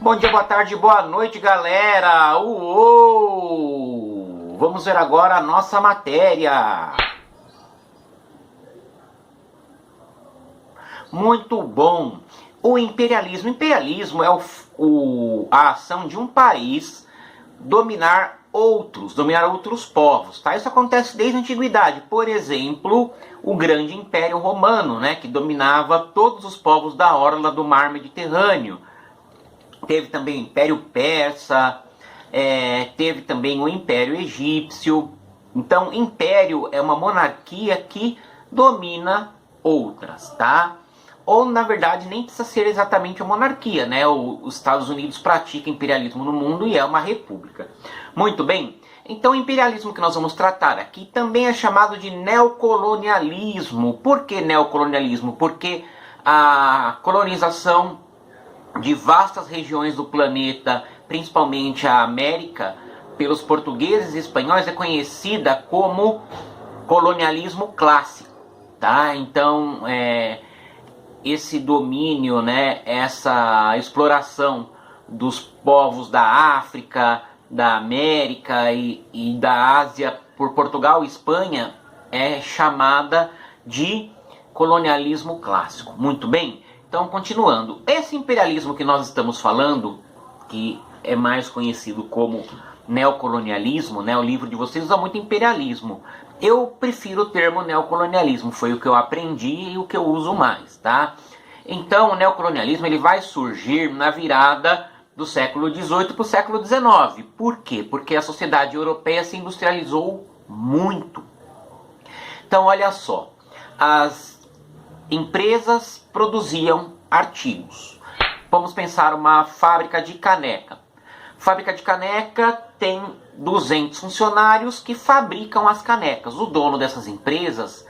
Bom dia, boa tarde, boa noite, galera! Uou! Vamos ver agora a nossa matéria. Muito bom! O imperialismo. Imperialismo é a ação de um país dominar outros povos, tá? Isso acontece desde a antiguidade. Por exemplo, o grande Império Romano, né, que dominava todos os povos da orla do mar Mediterrâneo. Teve também o Império Persa, teve também o Império Egípcio. Então, império é uma monarquia que domina outras, tá? Ou, na verdade, nem precisa ser exatamente uma monarquia, né? Os Estados Unidos pratica imperialismo no mundo e é uma república. Muito bem, então o imperialismo que nós vamos tratar aqui também é chamado de neocolonialismo. Por que neocolonialismo? Porque a colonização de vastas regiões do planeta, principalmente a América, pelos portugueses e espanhóis é conhecida como colonialismo clássico, tá? Então, esse domínio, né, essa exploração dos povos da África, da América e da Ásia por Portugal e Espanha é chamada de colonialismo clássico. Muito bem? Então, continuando. Esse imperialismo que nós estamos falando, que é mais conhecido como neocolonialismo, né, o livro de vocês usa muito imperialismo. Eu prefiro o termo neocolonialismo, foi o que eu aprendi e o que eu uso mais, tá? Então, o neocolonialismo ele vai surgir na virada do século XVIII para o século XIX. Por quê? Porque a sociedade europeia se industrializou muito. Então, olha só, as empresas produziam artigos. Vamos pensar uma fábrica de caneca. Fábrica de caneca tem 200 funcionários que fabricam as canecas. O dono dessas empresas,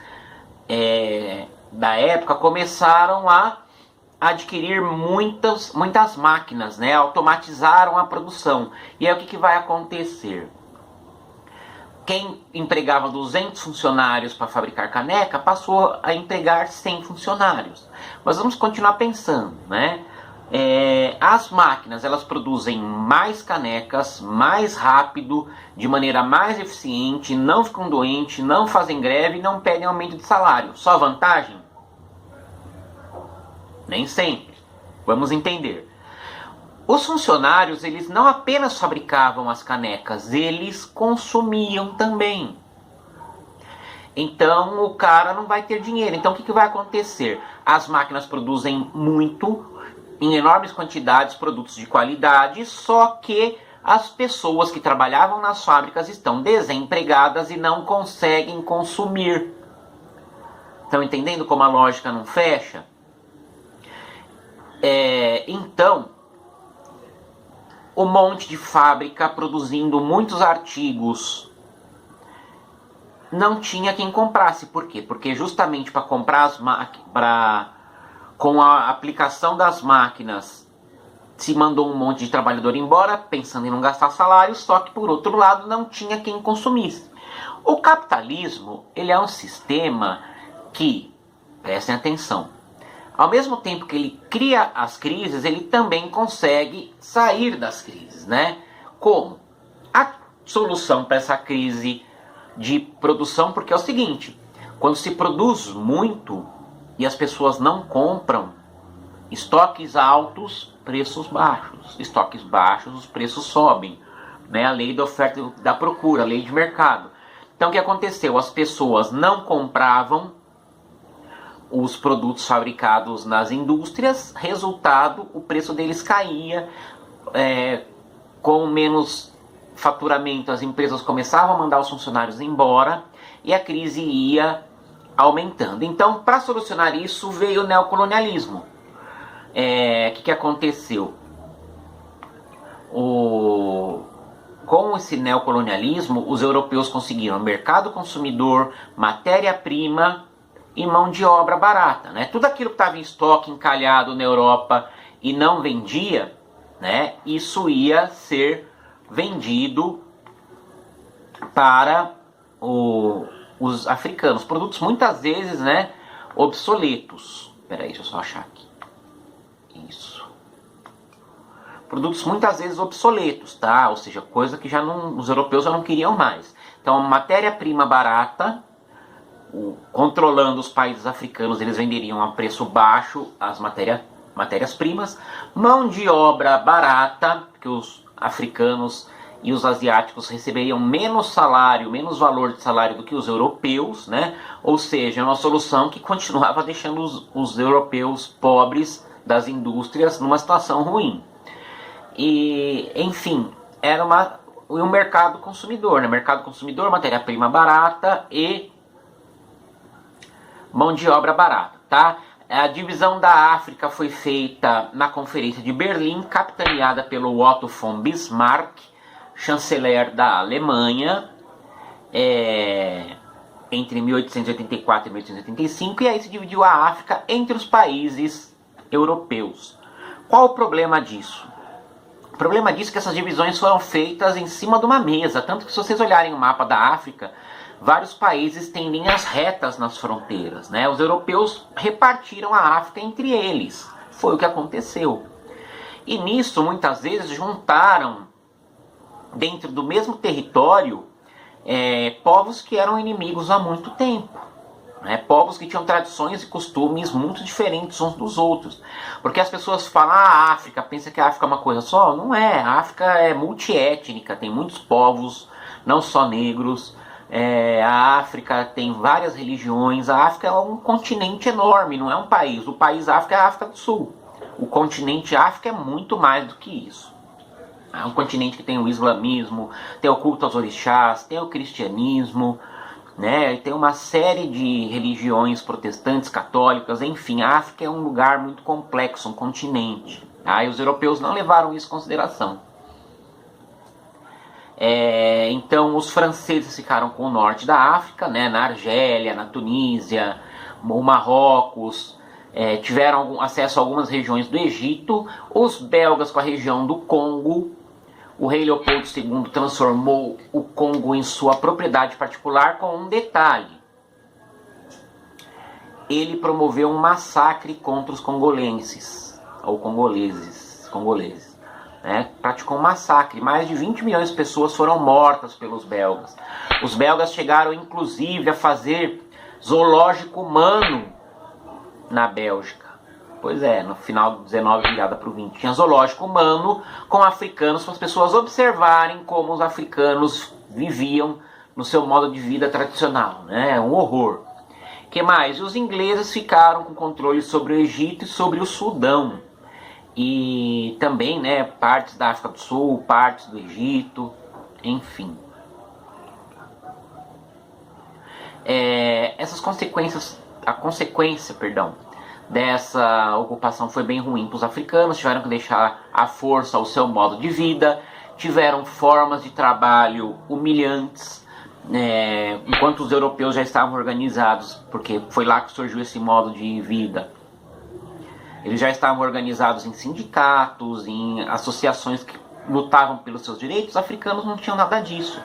da época, começaram a adquirir muitas máquinas, né? Automatizaram a produção. E aí o que vai acontecer? Quem empregava 200 funcionários para fabricar caneca passou a empregar 100 funcionários. Mas vamos continuar pensando, né? As máquinas elas produzem mais canecas, mais rápido, de maneira mais eficiente, não ficam doentes, não fazem greve e não pedem aumento de salário. Só vantagem? Nem sempre. Vamos entender. Os funcionários, eles não apenas fabricavam as canecas, eles consumiam também. Então, o cara não vai ter dinheiro. Então, o que vai acontecer? As máquinas produzem muito, em enormes quantidades, produtos de qualidade, só que as pessoas que trabalhavam nas fábricas estão desempregadas e não conseguem consumir. Estão entendendo como a lógica não fecha? Então, um monte de fábrica produzindo muitos artigos, não tinha quem comprasse. Por quê? Porque justamente para comprar com a aplicação das máquinas se mandou um monte de trabalhador embora, pensando em não gastar salário, só que por outro lado não tinha quem consumisse. O capitalismo, ele é um sistema que, prestem atenção, ao mesmo tempo que ele cria as crises, ele também consegue sair das crises, né? Como? A solução para essa crise de produção, porque é o seguinte, quando se produz muito e as pessoas não compram, estoques altos, preços baixos. Estoques baixos, os preços sobem, né? A lei da oferta e da procura, a lei de mercado. Então o que aconteceu? As pessoas não compravam os produtos fabricados nas indústrias, resultado, o preço deles caía, com menos faturamento as empresas começavam a mandar os funcionários embora e a crise ia aumentando. Então, para solucionar isso, veio o neocolonialismo. O que aconteceu? Com esse neocolonialismo, os europeus conseguiram mercado consumidor, matéria-prima e mão de obra barata, né? Tudo aquilo que estava em estoque encalhado na Europa e não vendia, né? Isso ia ser vendido para os africanos. Produtos muitas vezes, né, obsoletos. Espera aí, deixa eu só achar aqui. Isso. produtos muitas vezes obsoletos, tá? Ou seja, coisa que os europeus já não queriam mais. Então, matéria-prima barata, controlando os países africanos, eles venderiam a preço baixo as matérias-primas, mão de obra barata, que os africanos e os asiáticos receberiam menos salário, menos valor de salário do que os europeus, né? Ou seja, uma solução que continuava deixando os europeus pobres das indústrias numa situação ruim. E, enfim, era um mercado consumidor, né? Mercado consumidor, matéria-prima barata e mão de obra barata, tá? A divisão da África foi feita na Conferência de Berlim, capitaneada pelo Otto von Bismarck, chanceler da Alemanha, entre 1884 e 1885, e aí se dividiu a África entre os países europeus. Qual o problema disso? O problema disso é que essas divisões foram feitas em cima de uma mesa, tanto que se vocês olharem o mapa da África, vários países têm linhas retas nas fronteiras, né? Os europeus repartiram a África entre eles, foi o que aconteceu. E nisso, muitas vezes, juntaram dentro do mesmo território povos que eram inimigos há muito tempo. Povos que tinham tradições e costumes muito diferentes uns dos outros. Porque as pessoas falam, a África, pensa que a África é uma coisa só? Não é, a África é multiétnica, tem muitos povos, não só negros. A África tem várias religiões, a África é um continente enorme, não é um país. O país África é a África do Sul. O continente África é muito mais do que isso. É um continente que tem o islamismo, tem o culto aos orixás, tem o cristianismo, né? Tem uma série de religiões protestantes, católicas, enfim, a África é um lugar muito complexo, um continente. Tá? E os europeus não levaram isso em consideração. Então os franceses ficaram com o norte da África, né? Na Argélia, na Tunísia, o Marrocos, tiveram acesso a algumas regiões do Egito, os belgas com a região do Congo. O rei Leopoldo II transformou o Congo em sua propriedade particular com um detalhe. Ele promoveu um massacre contra os congolenses, ou congoleses. Praticou um massacre. Mais de 20 milhões de pessoas foram mortas pelos belgas. Os belgas chegaram inclusive a fazer zoológico humano na Bélgica. Pois no final do 19 virada para o 20, tinha zoológico humano com africanos para as pessoas observarem como os africanos viviam no seu modo de vida tradicional, né? Um horror. Que mais? E os ingleses ficaram com controle sobre o Egito e sobre o Sudão. E também, né, partes da África do Sul, partes do Egito, enfim. A consequência dessa ocupação foi bem ruim para os africanos, tiveram que deixar à força o seu modo de vida, tiveram formas de trabalho humilhantes, enquanto os europeus já estavam organizados, porque foi lá que surgiu esse modo de vida. Eles já estavam organizados em sindicatos, em associações que lutavam pelos seus direitos. Os africanos não tinham nada disso.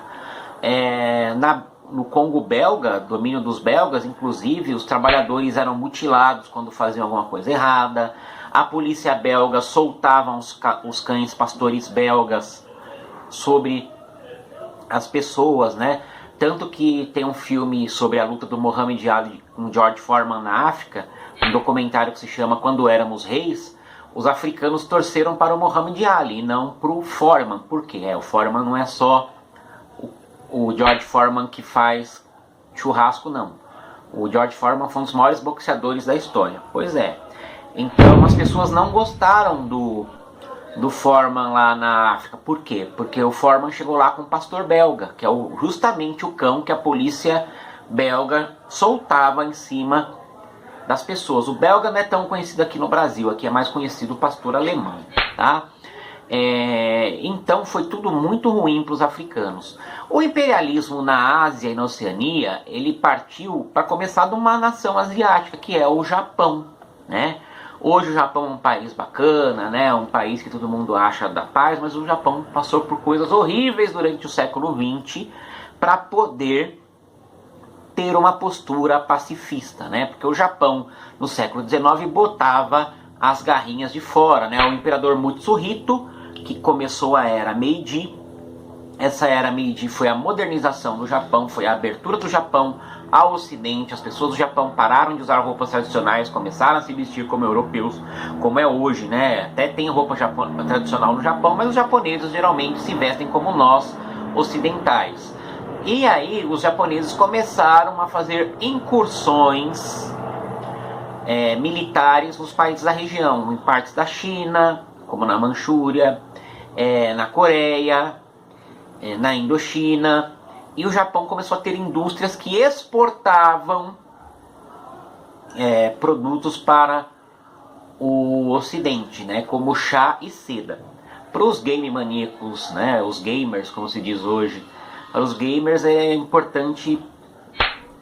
No Congo belga, domínio dos belgas, inclusive, os trabalhadores eram mutilados quando faziam alguma coisa errada. A polícia belga soltava os cães pastores belgas sobre as pessoas, né? Tanto que tem um filme sobre a luta do Muhammad Ali com George Foreman na África, um documentário que se chama Quando Éramos Reis. Os africanos torceram para o Muhammad Ali e não para o Foreman. Por quê? O Foreman não é só o George Foreman que faz churrasco, não. O George Foreman foi um dos maiores boxeadores da história. Pois é. Então as pessoas não gostaram do Foreman lá na África. Por quê? Porque o Foreman chegou lá com um pastor belga, que é justamente o cão que a polícia belga soltava em cima das pessoas. O belga não é tão conhecido aqui no Brasil, aqui é mais conhecido o pastor alemão, tá? Então foi tudo muito ruim para os africanos. O imperialismo na Ásia e na Oceania, ele partiu para começar de uma nação asiática, que é o Japão, né? Hoje o Japão é um país bacana, né? Um país que todo mundo acha da paz, mas o Japão passou por coisas horríveis durante o século XX para poder ter uma postura pacifista, né? Porque o Japão no século XIX botava as garrinhas de fora, né? O imperador Mutsuhito que começou a era Meiji. Essa era Meiji foi a modernização do Japão, foi a abertura do Japão ao Ocidente. As pessoas do Japão pararam de usar roupas tradicionais, começaram a se vestir como europeus, como é hoje, né? Até tem roupa tradicional no Japão, mas os japoneses geralmente se vestem como nós, ocidentais. E aí os japoneses começaram a fazer incursões militares nos países da região, em partes da China, como na Manchúria, na Coreia, na Indochina, e o Japão começou a ter indústrias que exportavam produtos para o Ocidente, né, como chá e seda. Para os game maníacos, né, os gamers, como se diz hoje, para os gamers é importante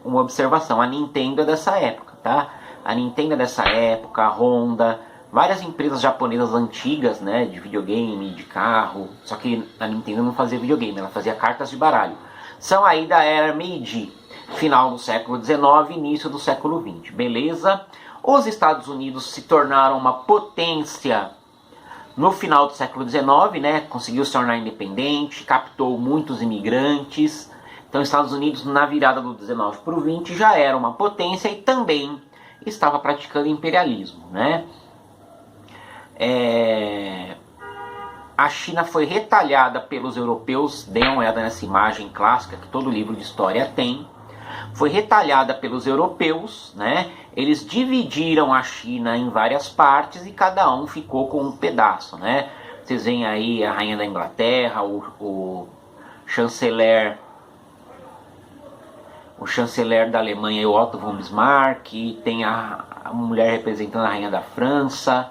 uma observação: a Nintendo é dessa época, tá? A Nintendo é dessa época, a Honda, várias empresas japonesas antigas, né, de videogame, de carro, só que a Nintendo não fazia videogame, ela fazia cartas de baralho. São aí da era Meiji, final do século XIX, início do século XX, beleza? Os Estados Unidos se tornaram uma potência no final do século XIX, né, conseguiu se tornar independente, captou muitos imigrantes. Então os Estados Unidos, na virada do XIX para o XX, já era uma potência e também estava praticando imperialismo, né? A China foi retalhada pelos europeus, dê uma olhada nessa imagem clássica que todo livro de história tem. Foi retalhada pelos europeus, né? Eles dividiram a China em várias partes e cada um ficou com um pedaço, né? Vocês veem aí a rainha da Inglaterra, o chanceler da Alemanha, o Otto von Bismarck, tem a mulher representando a rainha da França,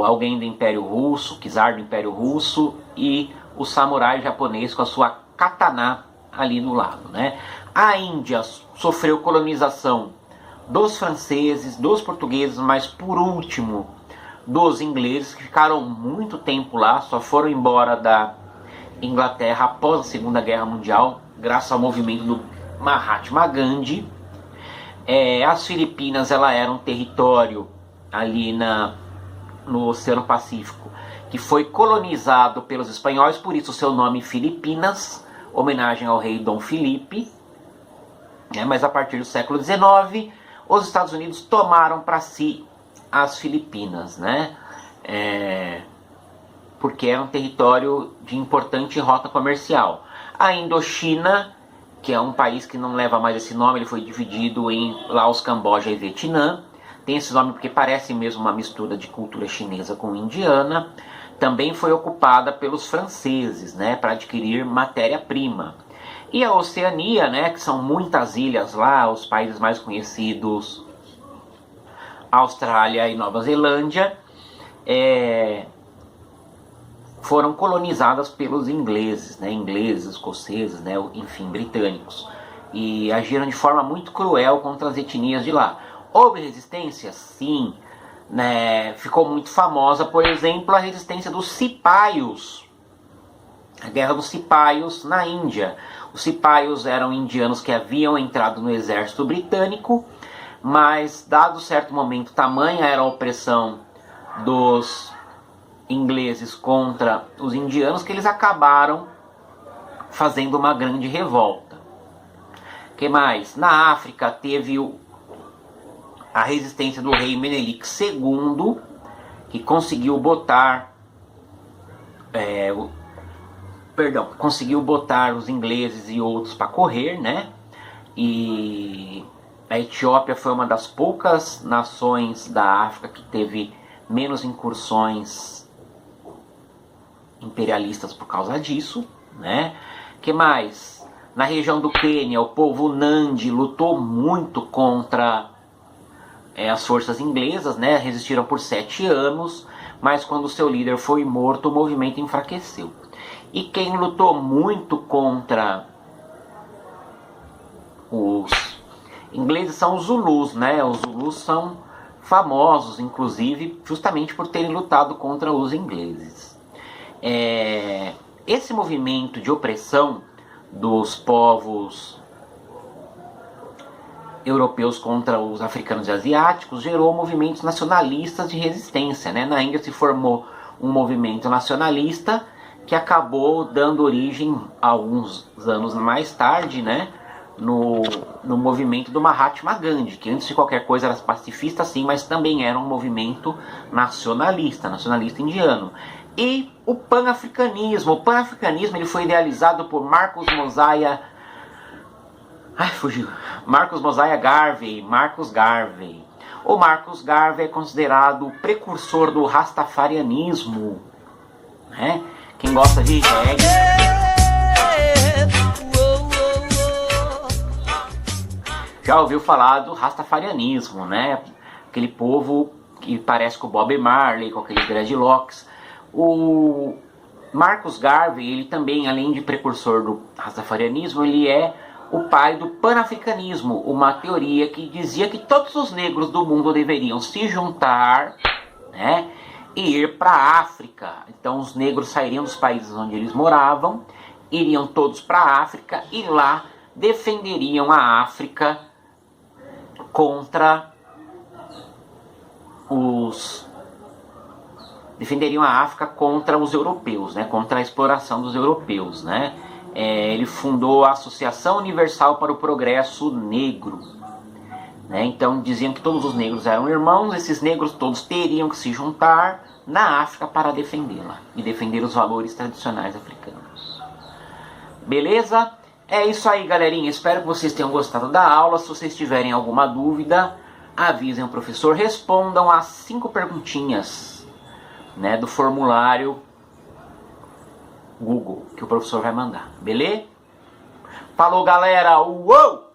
alguém do Império Russo, czar do Império Russo, e o samurai japonês com a sua katana ali do lado, né? A Índia sofreu colonização dos franceses, dos portugueses, mas por último dos ingleses, que ficaram muito tempo lá, só foram embora da Inglaterra após a Segunda Guerra Mundial, graças ao movimento do Mahatma Gandhi. As Filipinas, ela era um território ali no Oceano Pacífico que foi colonizado pelos espanhóis, por isso o seu nome Filipinas, homenagem ao rei Dom Felipe. Mas a partir do século XIX, os Estados Unidos tomaram para si as Filipinas, né? Porque era um território de importante rota comercial. A Indochina, que é um país que não leva mais esse nome, ele foi dividido em Laos, Camboja e Vietnã. Tem esse nome porque parece mesmo uma mistura de cultura chinesa com indiana. Também foi ocupada pelos franceses, né, para adquirir matéria-prima. E a Oceania, né, que são muitas ilhas lá, os países mais conhecidos, Austrália e Nova Zelândia, foram colonizadas pelos ingleses, né, escoceses, né, enfim, britânicos. E agiram de forma muito cruel contra as etnias de lá. Houve resistência? Sim. Né, ficou muito famosa, por exemplo, a resistência dos cipaios. A guerra dos cipaios na Índia. Os cipaios eram indianos que haviam entrado no exército britânico, mas dado certo momento, tamanha era a opressão dos ingleses contra os indianos, que eles acabaram fazendo uma grande revolta. O que mais? Na África teve a resistência do rei Menelik II, que conseguiu botar os ingleses e outros para correr, né? E a Etiópia foi uma das poucas nações da África que teve menos incursões imperialistas por causa disso, né? Que mais? Na região do Quênia, o povo Nandi lutou muito contra as forças inglesas, né? Resistiram por 7 anos, mas quando seu líder foi morto, o movimento enfraqueceu. E quem lutou muito contra os ingleses são os Zulus, né? Os Zulus são famosos, inclusive, justamente por terem lutado contra os ingleses. Esse movimento de opressão dos povos europeus contra os africanos e asiáticos gerou movimentos nacionalistas de resistência, né? Na Índia se formou um movimento nacionalista que acabou dando origem, alguns anos mais tarde, né, no movimento do Mahatma Gandhi, que antes de qualquer coisa era pacifista sim, mas também era um movimento nacionalista indiano. E o pan-africanismo. O pan-africanismo ele foi idealizado por Marcus Mosiah Garvey. Marcus Garvey. O Marcus Garvey é considerado o precursor do rastafarianismo, né? Quem gosta de reggae já ouviu falar do rastafarianismo, né? Aquele povo que parece com o Bob Marley, com aqueles dreadlocks. O Marcus Garvey, ele também, além de precursor do rastafarianismo, ele é o pai do panafricanismo, uma teoria que dizia que todos os negros do mundo deveriam se juntar, né, e ir para a África. Então os negros sairiam dos países onde eles moravam, iriam todos para a África e lá defenderiam a África contra os europeus, né, contra a exploração dos europeus, né. Ele fundou a Associação Universal para o Progresso Negro, né? Então diziam que todos os negros eram irmãos, esses negros todos teriam que se juntar na África para defendê-la e defender os valores tradicionais africanos. Beleza? É isso aí, galerinha. Espero que vocês tenham gostado da aula. Se vocês tiverem alguma dúvida, avisem o professor. Respondam as 5 perguntinhas, né, do formulário Google que o professor vai mandar. Beleza? Falou, galera! Uou!